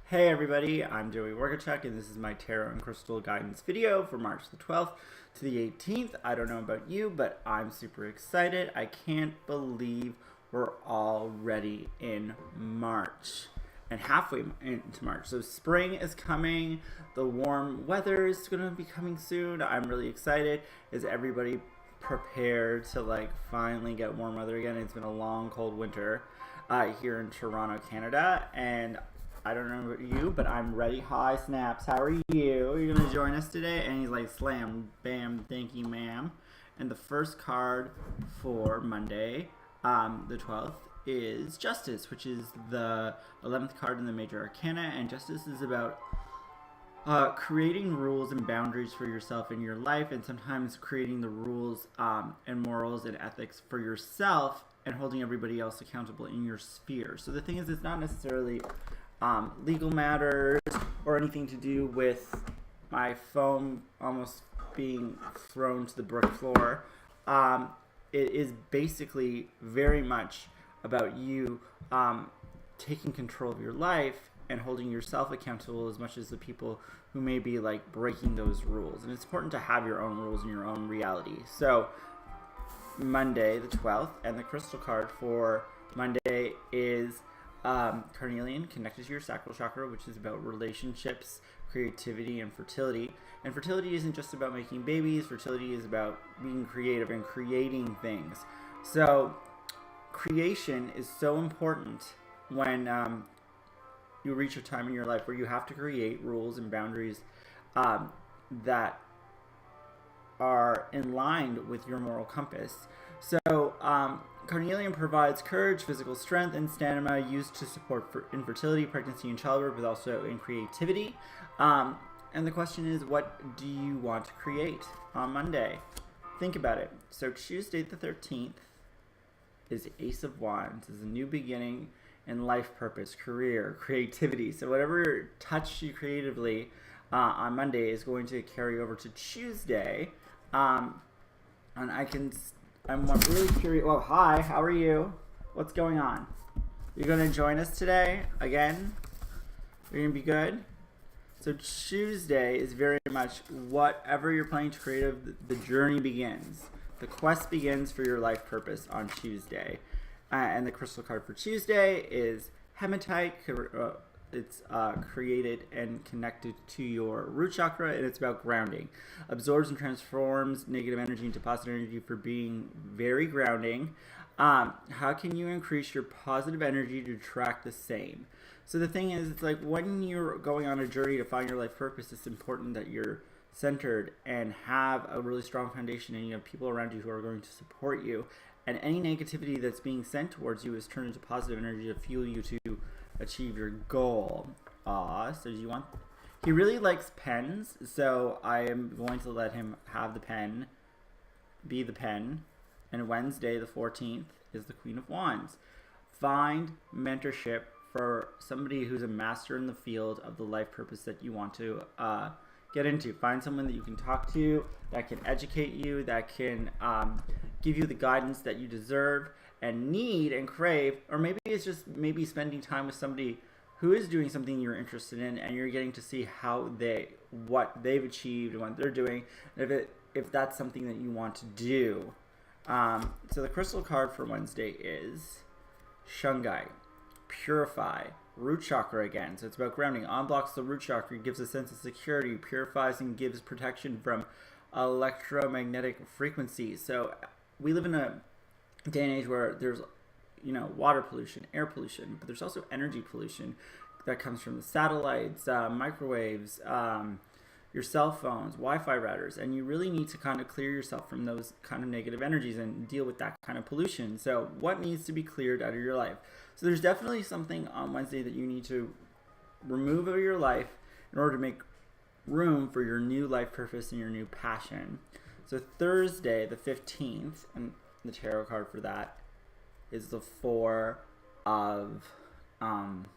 Hey everybody, I'm Joey Wargachuk, and this is my Tarot and Crystal Guidance video for March the 12th to the 18th. I don't know about you, but I'm super excited. I can't believe we're already in March and halfway into March. So spring is coming, the warm weather is going to be coming soon. I'm really excited. Is everybody prepared to finally get warm weather again? It's been a long, cold winter here in Toronto, Canada, and I don't know about you, but I'm ready. Hi, Snaps. How are you? Are you going to join us today? And he's like, slam, bam, thank you, ma'am. And the first card for Monday, the 12th, is Justice, which is the 11th card in the Major Arcana. And Justice is about creating rules and boundaries for yourself in your life, and sometimes creating the rules and morals and ethics for yourself and holding everybody else accountable in your sphere. So the thing is, it's not necessarily legal matters or anything to do with my phone almost being thrown to the brick floor. It is basically very much about you taking control of your life and holding yourself accountable as much as the people who may be breaking those rules. And it's important to have your own rules and your own reality. So Monday the 12th, and the crystal card for Monday is Carnelian, connected to your sacral chakra, which is about relationships, creativity, and fertility. And fertility isn't just about making babies. Fertility is about being creative and creating things. So creation is so important when you reach a time in your life where you have to create rules and boundaries that are in line with your moral compass. So Carnelian provides courage, physical strength, and stamina used to support infertility, pregnancy, and childbirth, but also in creativity. And the question is, what do you want to create on Monday? Think about it. So Tuesday the 13th is Ace of Wands, is a new beginning in life purpose, career, creativity. So whatever touched you creatively on Monday is going to carry over to Tuesday. And I'm really curious. Well, hi, how are you? What's going on? You're going to join us today again? You're going to be good? So Tuesday is very much whatever you're planning to create, the journey begins. The quest begins for your life purpose on Tuesday. And the crystal card for Tuesday is Hematite. It's created and connected to your root chakra, and it's about grounding. Absorbs and transforms negative energy into positive energy for being very grounding. How can you increase your positive energy to attract the same? So the thing is, it's like when you're going on a journey to find your life purpose, it's important that you're centered and have a really strong foundation, and you have people around you who are going to support you. And any negativity that's being sent towards you is turned into positive energy to fuel you to achieve your goal. So do you want... He really likes pens, so I am going to let him have the pen, be the pen. And Wednesday, the 14th, is the Queen of Wands. Find mentorship for somebody who's a master in the field of the life purpose that you want to get into. Find someone that you can talk to, that can educate you, that can give you the guidance that you deserve and need and crave. Or maybe it's just spending time with somebody who is doing something you're interested in, and you're getting to see what they've achieved and what they're doing, and if that's something that you want to do. So the crystal card for Wednesday is Shungite, purify, root chakra again. So it's about grounding. Unblocks the root chakra, gives a sense of security, purifies and gives protection from electromagnetic frequencies. So we live in a day and age where there's water pollution, air pollution, but there's also energy pollution that comes from the satellites, microwaves, your cell phones, Wi-Fi routers, and you really need to kind of clear yourself from those kind of negative energies and deal with that kind of pollution. So what needs to be cleared out of your life? So there's definitely something on Wednesday that you need to remove out of your life in order to make room for your new life purpose and your new passion. So Thursday, the 15th, and the tarot card for that is the Four of Wands.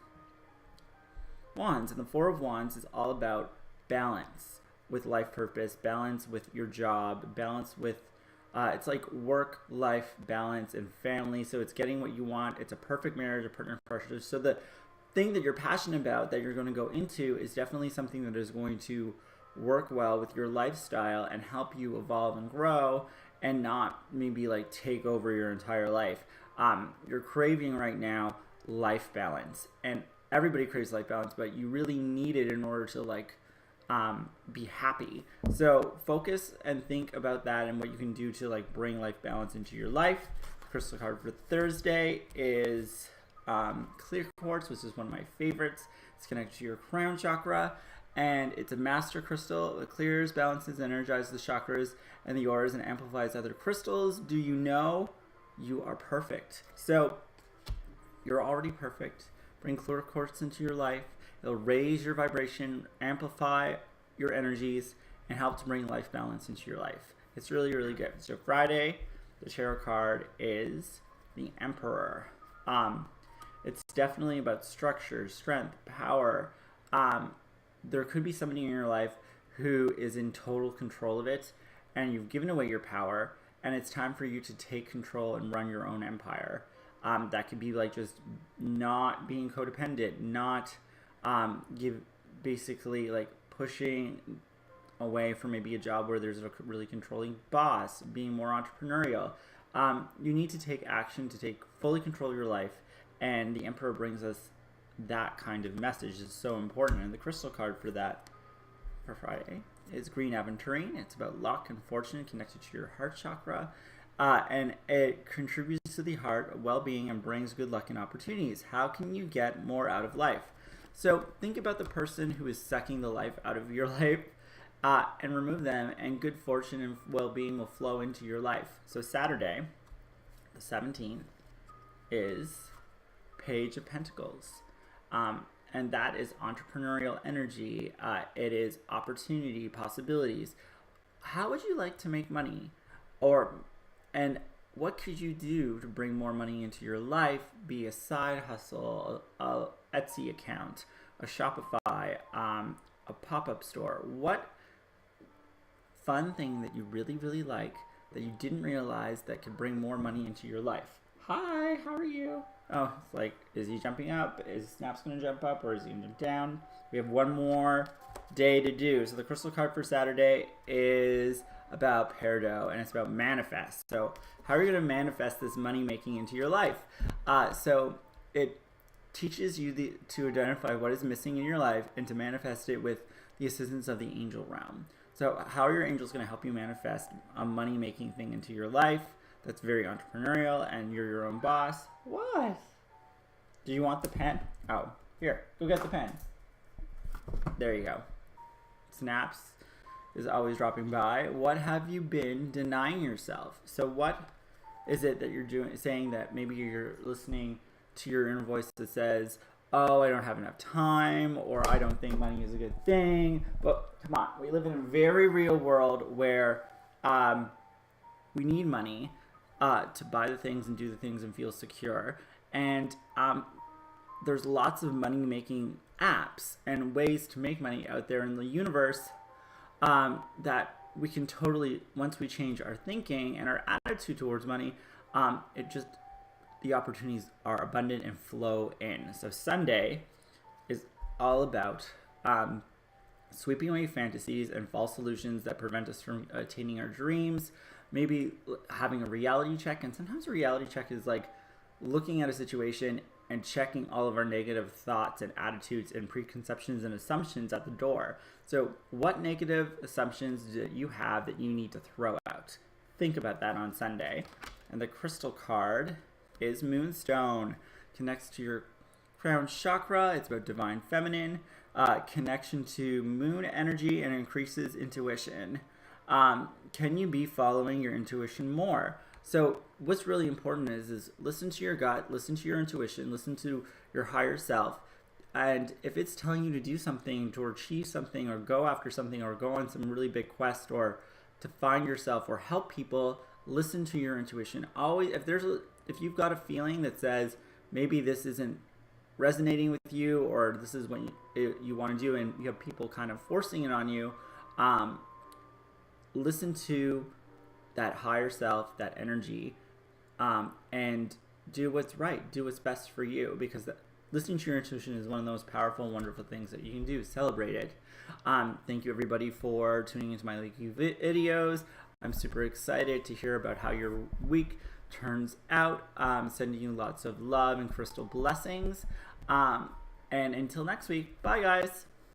And the Four of Wands is all about balance with life purpose, balance with your job, balance with it's like work-life balance and family. So it's getting what you want. It's a perfect marriage, a partner partnership. So the thing that you're passionate about that you're going to go into is definitely something that is going to work well with your lifestyle and help you evolve and grow and not maybe like take over your entire life. You're craving right now life balance, and everybody craves life balance, but you really need it in order to like be happy. So focus and think about that and what you can do to like bring life balance into your life. The crystal card for Thursday is clear quartz, which is one of my favorites. It's connected to your crown chakra, and it's a master crystal. It clears, balances, energizes the chakras and the auras, and amplifies other crystals. Do you know you are perfect? So you're already perfect. Bring clear quartz into your life. It'll raise your vibration, amplify your energies, and help to bring life balance into your life. It's really, really good. So Friday, the tarot card is the Emperor. It's definitely about structure, strength, power. There could be somebody in your life who is in total control of it, and you've given away your power, and it's time for you to take control and run your own empire. That could be like just not being codependent, not basically like pushing away from maybe a job where there's a really controlling boss, being more entrepreneurial. You need to take action to take fully control of your life, and the Emperor brings us that kind of message. Is so important, and the crystal card for that for Friday is Green Aventurine. It's about luck and fortune connected to your heart chakra, and it contributes to the heart well-being and brings good luck and opportunities. How can you get more out of life? So think about the person who is sucking the life out of your life, and remove them, and good fortune and well-being will flow into your life. So Saturday, the 17th, is Page of Pentacles. And that is entrepreneurial energy. It is opportunity, possibilities. How would you like to make money? And what could you do to bring more money into your life? Be a side hustle, a Etsy account, a Shopify, a pop-up store. What fun thing that you really, really like that you didn't realize that could bring more money into your life? Hi, how are you? Oh, it's like, is he jumping up? Is Snap's going to jump up, or is he going to jump down? We have one more day to do. So the crystal card for Saturday is about Peridot, and it's about manifest. So how are you going to manifest this money making into your life? So it teaches you to identify what is missing in your life and to manifest it with the assistance of the angel realm. So how are your angels going to help you manifest a money making thing into your life that's very entrepreneurial and you're your own boss? What? Do you want the pen? Oh, here, go get the pen. There you go. Snaps is always dropping by. What have you been denying yourself? So what is it that you're doing, saying that maybe you're listening to your inner voice that says, oh, I don't have enough time, or I don't think money is a good thing. But come on, we live in a very real world where we need money to buy the things and do the things and feel secure. And there's lots of money-making apps and ways to make money out there in the universe that we can totally, once we change our thinking and our attitude towards money, the opportunities are abundant and flow in. So Sunday is all about sweeping away fantasies and false illusions that prevent us from attaining our dreams. Maybe having a reality check, and sometimes a reality check is like looking at a situation and checking all of our negative thoughts and attitudes and preconceptions and assumptions at the door. So what negative assumptions do you have that you need to throw out? Think about that on Sunday. And the crystal card is Moonstone. Connects to your crown chakra. It's about divine feminine, connection to moon energy, and increases intuition. Can you be following your intuition more? So what's really important is listen to your gut, listen to your intuition, listen to your higher self. And if it's telling you to do something, to achieve something, or go after something, or go on some really big quest, or to find yourself or help people, listen to your intuition. Always, if you've got a feeling that says maybe this isn't resonating with you, or this is what you want to do, and you have people kind of forcing it on you, listen to that higher self, that energy, and do what's right, do what's best for you, because listening to your intuition is one of the most powerful and wonderful things that you can do. Celebrate it. Thank you everybody for tuning into my weekly videos. I'm super excited to hear about how your week turns out. Sending you lots of love and crystal blessings. And until next week, bye guys.